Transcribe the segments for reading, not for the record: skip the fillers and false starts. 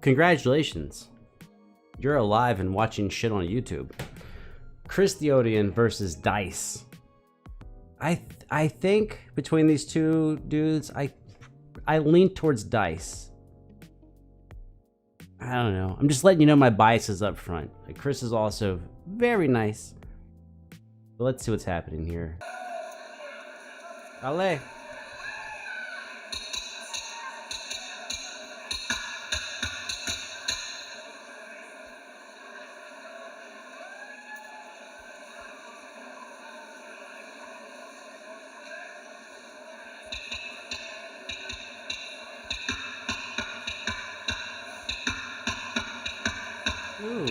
congratulations. You're alive and watching shit on YouTube. Chris TheOdian versus Dice. I think between these two dudes, I lean towards Dice. I don't know. I'm just letting you know my biases up front. Like, Chris is also very nice. But let's see what's happening here. Allez. Ooh.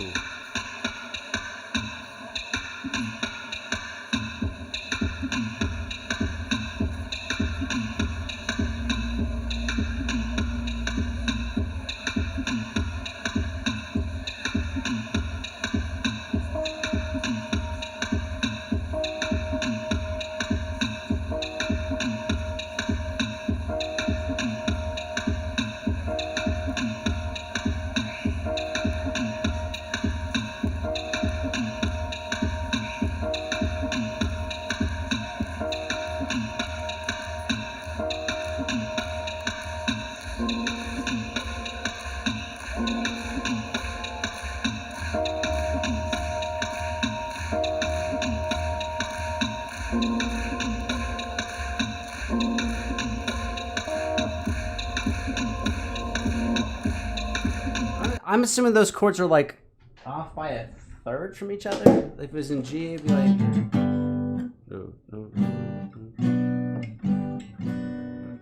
I'm assuming those chords are like off by a third from each other. If it was in G, it'd be like.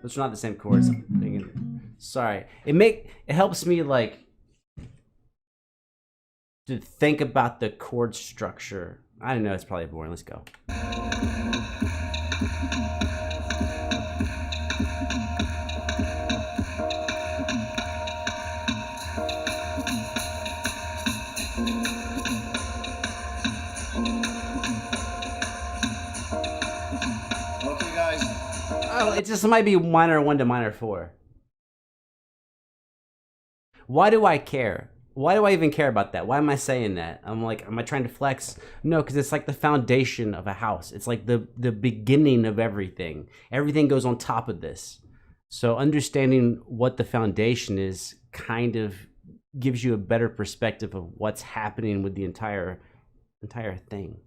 Those are not the same chords. I'm thinking. Sorry. It helps me like to think about the chord structure. I don't know. It's probably boring. Let's go. Oh, it just might be minor 1 to minor 4. Why do I care? Why do I even care about that? Why am I saying that? I'm like, am I trying to flex? No, because it's like the foundation of a house. It's like the beginning of everything. Everything goes on top of this. So understanding what the foundation is kind of gives you a better perspective of what's happening with the entire thing.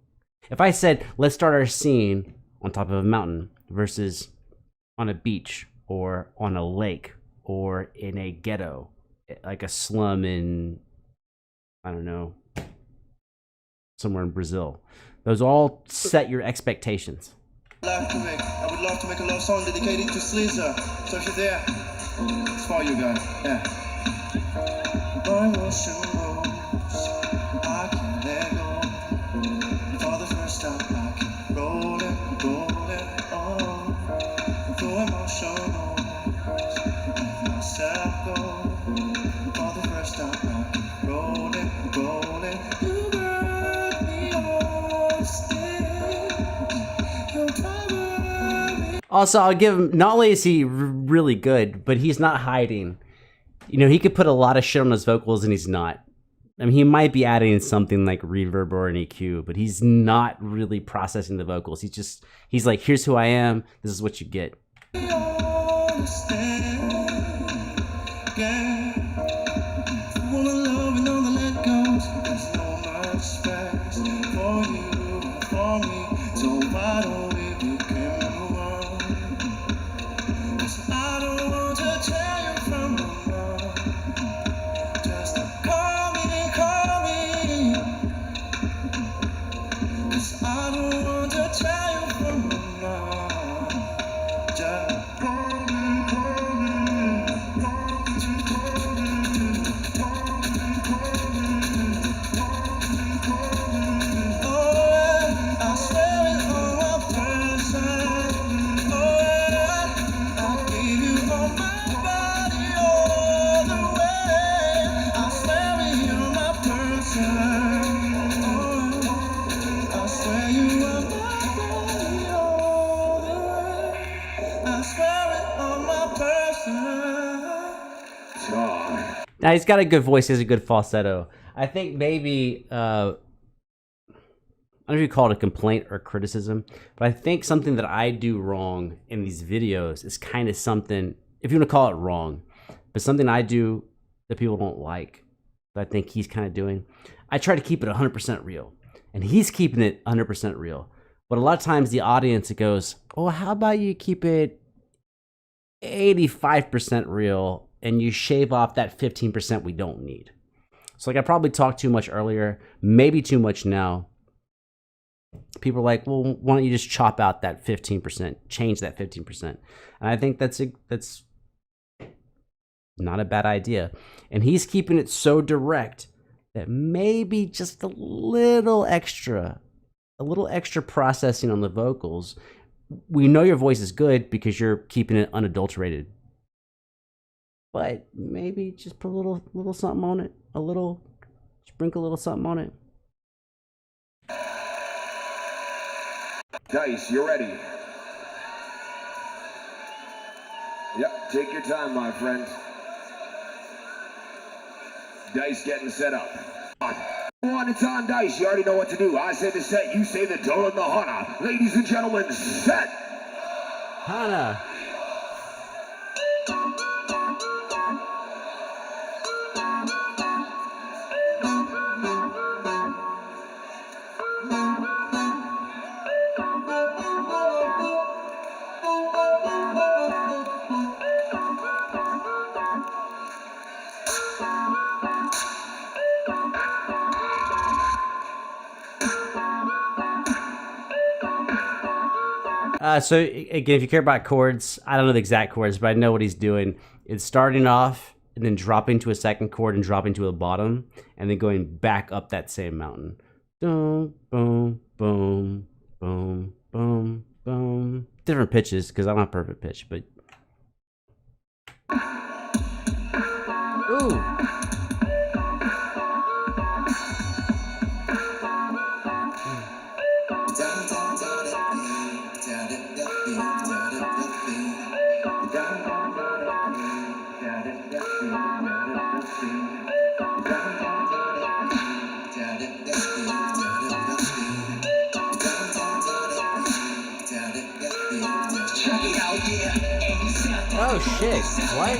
If I said, let's start our scene on top of a mountain versus on a beach or on a lake or in a ghetto, like a slum in, I don't know, somewhere in Brazil. Those all set your expectations. I would love to make a love song dedicated to Slizzer. So if you're there, it's for you guys. Yeah. My ocean rolls, I can't let go. For the first time, I keep rolling on. Through emotional, let myself go. For the first time, I keep rolling. You got me on stage. Also, I'll give him, not only is he really good, but he's not hiding. You know, he could put a lot of shit on his vocals and he's not. I mean, he might be adding something like reverb or an EQ, but he's not really processing the vocals. He's like, here's who I am. This is what you get. Now he's got a good voice. He has a good falsetto. I think maybe I don't know if you call it a complaint or criticism, but I think something that I do wrong in these videos is kind of something, if you want to call it wrong, but something I do that people don't like, that I think he's kind of doing. I try to keep it 100% real, and he's keeping it 100% real. But a lot of times the audience, it goes, oh, how about you keep it 85% real and you shave off that 15% we don't need. So like I probably talked too much earlier, maybe too much now. People are like, well, why don't you just chop out that 15%, change that 15%. And I think that's not a bad idea. And he's keeping it so direct that maybe just a little extra processing on the vocals. We know your voice is good because you're keeping it unadulterated. But maybe just put a little something on it. Sprinkle a little something on it. Dice, you ready? Yep, take your time, my friend. Dice getting set up. One, it's on Dice. You already know what to do. I say the set, you say the do and the hana. Ladies and gentlemen, set. Hana. So again, if you care about chords, I don't know the exact chords, but I know what he's doing. It's starting off and then dropping to a second chord and dropping to a bottom, and then going back up that same mountain. Boom, boom, boom, boom, boom, boom. Different pitches because I'm not perfect pitch, but ooh. Oh shit, what?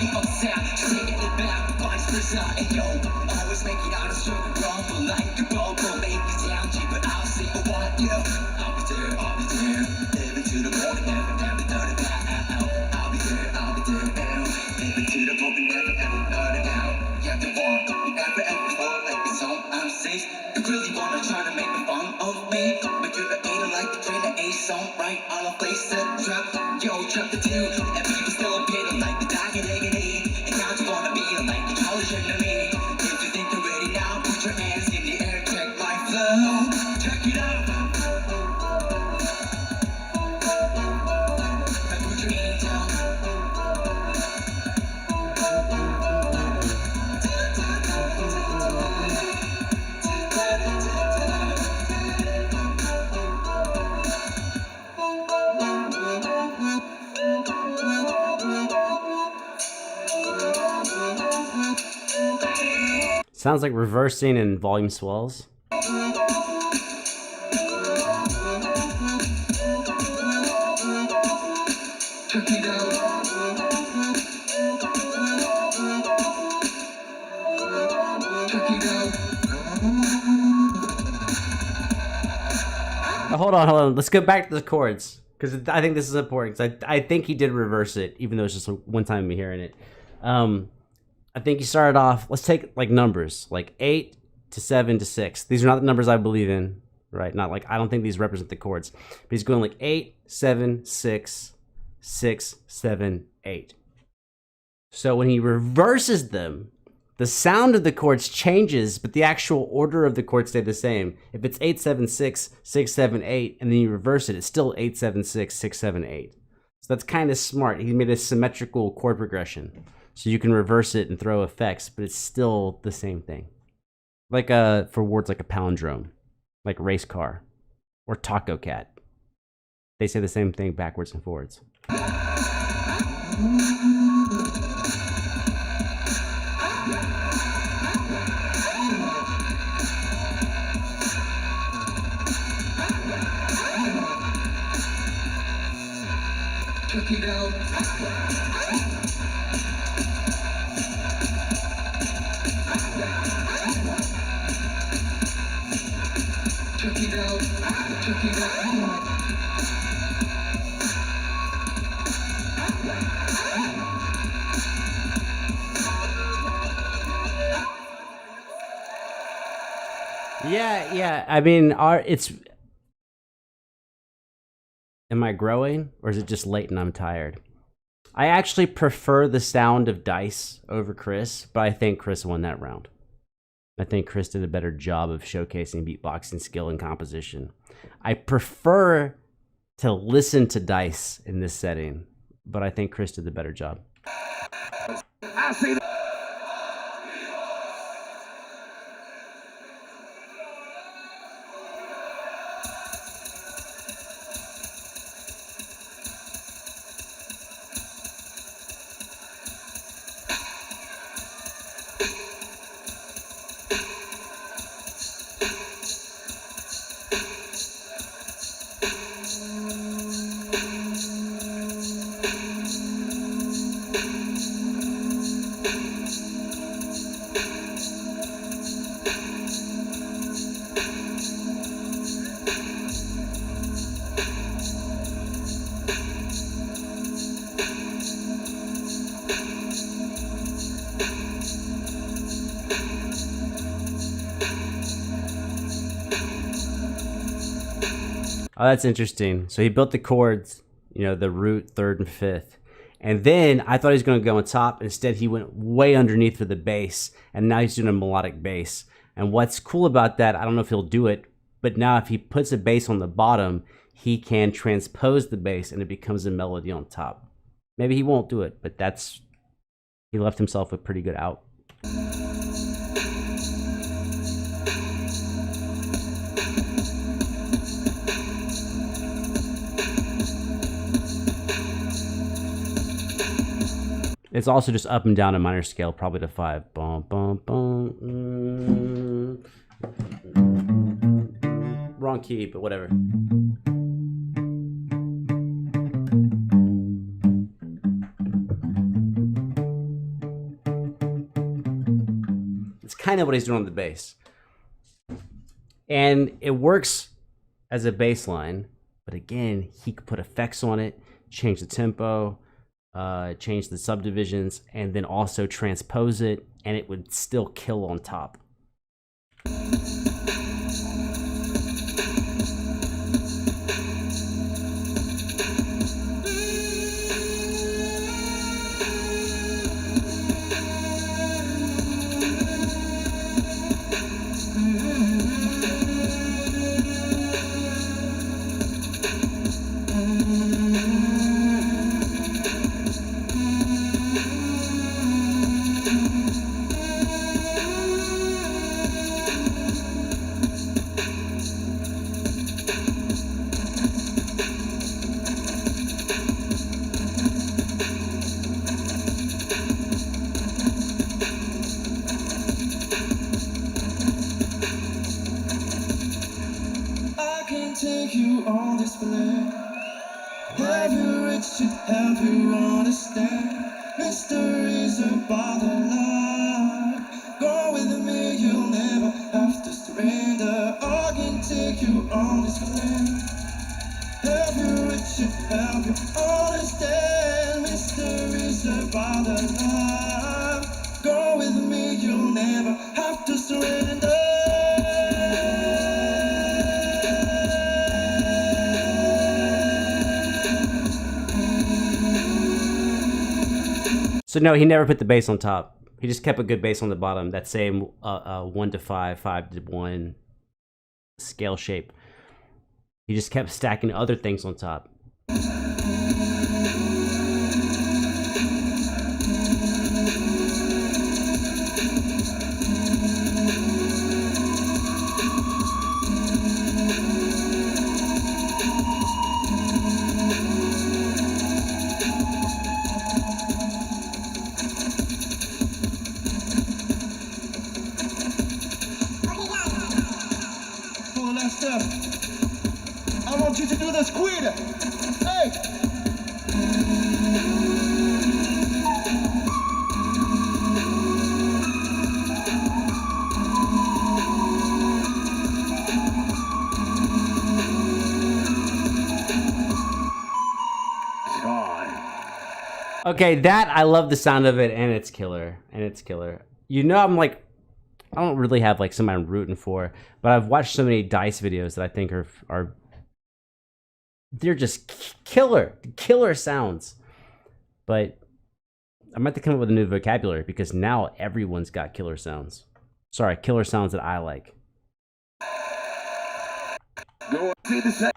Sounds like reversing and volume swells. Hold on. Let's go back to the chords because I think this is important. I think he did reverse it, even though it's just one time me hearing it. I think he started off. Let's take like numbers, like 8 to 7 to 6. These are not the numbers I believe in, right? Not like I don't think these represent the chords. But he's going like 8, 7, 6, 6, 7, 8. So when he reverses them, the sound of the chords changes, but the actual order of the chords stay the same. If it's 8, 7, 6, 6, 7, 8, and then you reverse it, it's still 8, 7, 6, 6, 7, 8. So that's kind of smart. He made a symmetrical chord progression. So you can reverse it and throw effects, but it's still the same thing. Like for words like a palindrome, like race car, or taco cat. They say the same thing backwards and forwards. Check it out. Check it out. Check it out. Yeah. I mean, it's. Am I growing, or is it just late and I'm tired? I actually prefer the sound of dice over Chris, but I think Chris won that round. I think Chris did a better job of showcasing beatboxing skill and composition. I prefer to listen to dice in this setting, but I think Chris did the better job. I see that. Oh, that's interesting. So he built the chords, the root, third, and fifth. And then I thought he was going to go on top. Instead, he went way underneath for the bass. And now he's doing a melodic bass. And what's cool about that, I don't know if he'll do it, but now if he puts a bass on the bottom, he can transpose the bass and it becomes a melody on top. Maybe he won't do it, but he left himself a pretty good out. It's also just up and down a minor scale, probably to 5. Bum, bum, bum. Wrong key, but whatever. It's kind of what he's doing on the bass. And it works as a bass line, but again, he could put effects on it, change the tempo, change the subdivisions, and then also transpose it, and it would still kill on top. Take you on display. Have you reached it? Have you understand? Mysteries about the life. Go with me, you'll never have to surrender. I can take you on display. Have you reached it? Have you understand? Mysteries about the life. Go with me, you'll never have to surrender. So no, he never put the bass on top. He just kept a good bass on the bottom. That same 1 to 5, 5 to 1 scale shape. He just kept stacking other things on top. I want you to do the squid. Hey! Okay, that I love the sound of it, and it's killer, You know, I'm like, I don't really have like somebody I'm rooting for, but I've watched so many Dice videos that I think are they're just killer sounds. But I'm about to come up with a new vocabulary because now everyone's got killer sounds. Sorry, killer sounds that I like. Go see the set.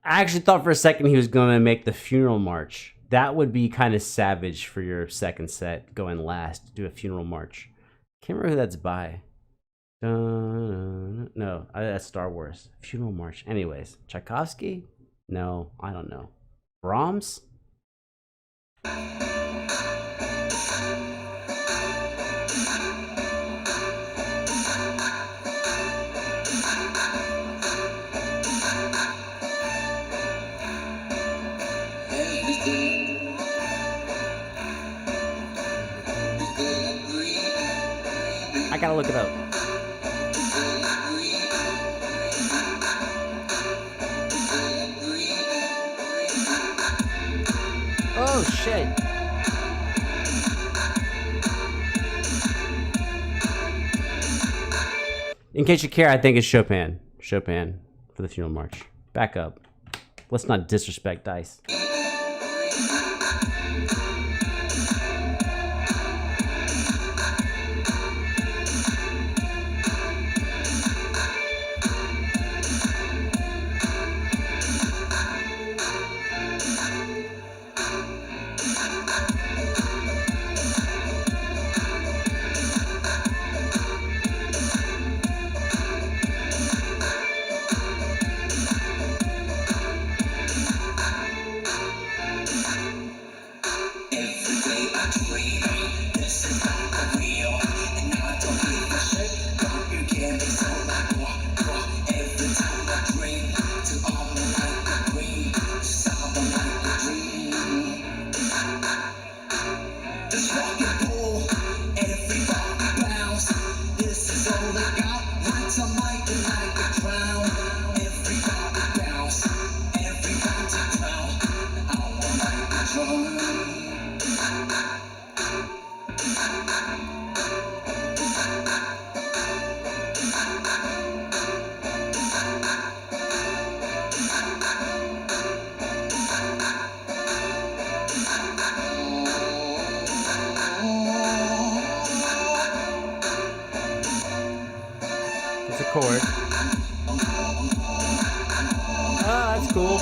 I actually thought for a second he was going to make the funeral march. That would be kind of savage for your second set, going last, do a funeral march. Can't remember who that's by. No, that's Star Wars. Funeral march. Anyways, Tchaikovsky? No, I don't know. Brahms? I gotta look it up. Oh shit. In case you care, I think it's Chopin. Chopin for the funeral march. Back up. Let's not disrespect Dice. It's a chord. Oh, that's cool.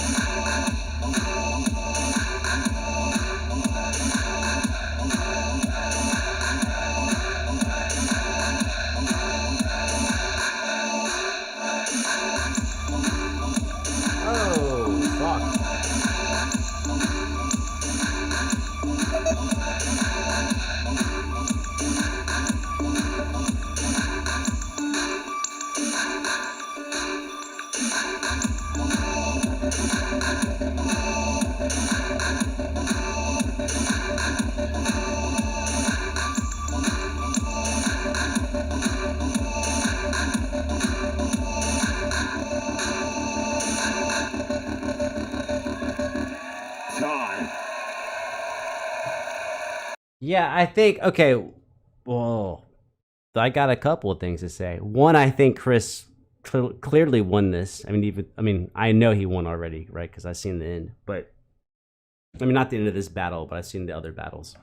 Oh, fuck. Yeah, I think, okay, well, I got a couple of things to say. One, I think Chris clearly won this. I know he won already, right? Because I've seen the end. But, I mean, not the end of this battle, but I've seen the other battles.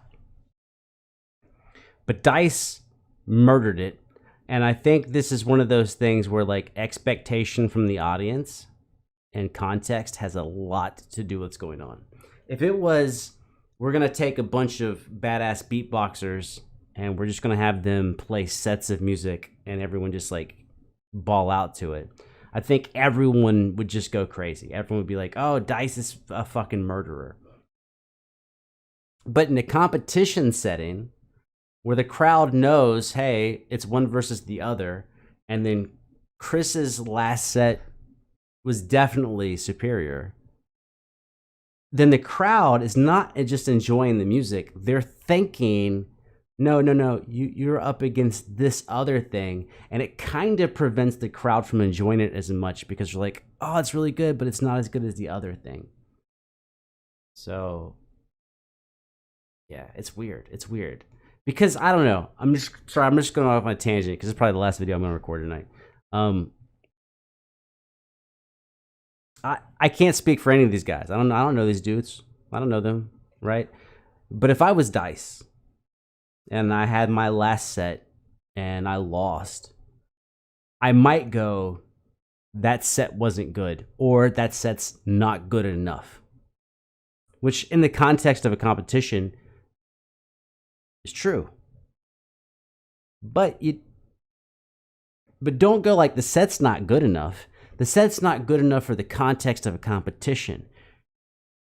But Dice murdered it. And I think this is one of those things where, like, expectation from the audience and context has a lot to do with what's going on. If it was, we're going to take a bunch of badass beatboxers and we're just going to have them play sets of music and everyone just like ball out to it, I think everyone would just go crazy. Everyone would be like, oh, Dice is a fucking murderer. But in a competition setting where the crowd knows, hey, it's one versus the other, and then Chris's last set was definitely superior, then the crowd is not just enjoying the music. They're thinking, no, you're up against this other thing. And it kind of prevents the crowd from enjoying it as much because you're like, oh, it's really good, but it's not as good as the other thing. So, yeah, it's weird. It's weird. Because, I don't know. I'm just going off on a tangent because it's probably the last video I'm going to record tonight. I can't speak for any of these guys. I don't know these dudes. I don't know them, right? But if I was Dice and I had my last set and I lost, I might go, that set wasn't good, or that set's not good enough. Which in the context of a competition is true. But don't go like the set's not good enough. The set's not good enough for the context of a competition.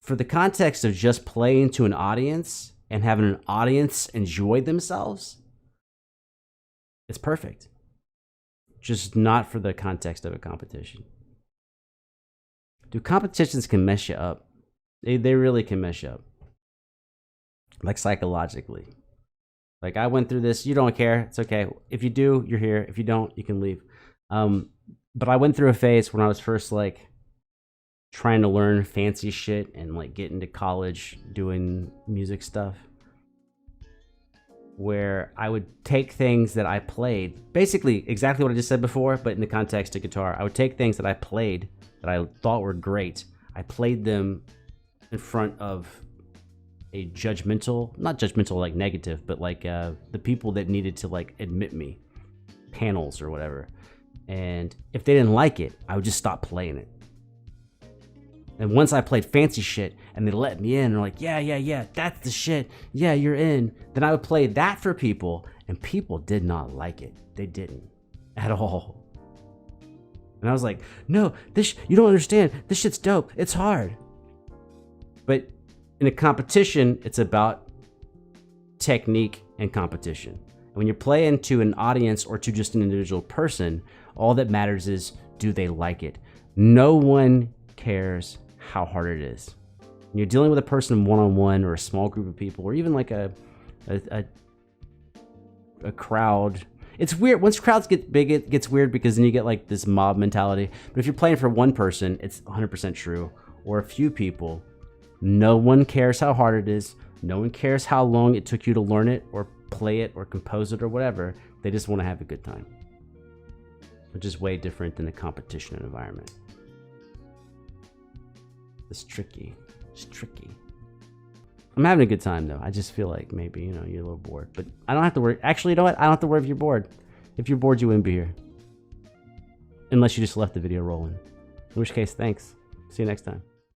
For the context of just playing to an audience and having an audience enjoy themselves, it's perfect. Just not for the context of a competition. Dude, competitions can mess you up. They really can mess you up. Like psychologically. Like I went through this, you don't care, it's okay. If you do, you're here. If you don't, you can leave. But I went through a phase when I was first like trying to learn fancy shit and like get into college doing music stuff, where I would take things that I played, basically exactly what I just said before, but in the context of guitar. I would take things that I played that I thought were great. I played them in front of a judgmental, not judgmental like negative, but like the people that needed to like admit me, panels or whatever. And if they didn't like it, I would just stop playing it. And once I played fancy shit and they let me in, they're like, yeah, that's the shit. Yeah, you're in. Then I would play that for people, and people did not like it. They didn't at all. And I was like, no, you don't understand. This shit's dope. It's hard. But in a competition, it's about technique and competition. And when you're playing to an audience or to just an individual person, all that matters is, do they like it? No one cares how hard it is. When you're dealing with a person one-on-one or a small group of people or even like a crowd, it's weird. Once crowds get big, it gets weird because then you get like this mob mentality. But if you're playing for one person, it's 100% true. Or a few people, no one cares how hard it is. No one cares how long it took you to learn it or play it or compose it or whatever. They just want to have a good time, which is way different than a competition environment. It's tricky. It's tricky. I'm having a good time though. I just feel like maybe, you're a little bored, but I don't have to worry. Actually, you know what? I don't have to worry if you're bored. If you're bored, you wouldn't be here. Unless you just left the video rolling. In which case, thanks. See you next time.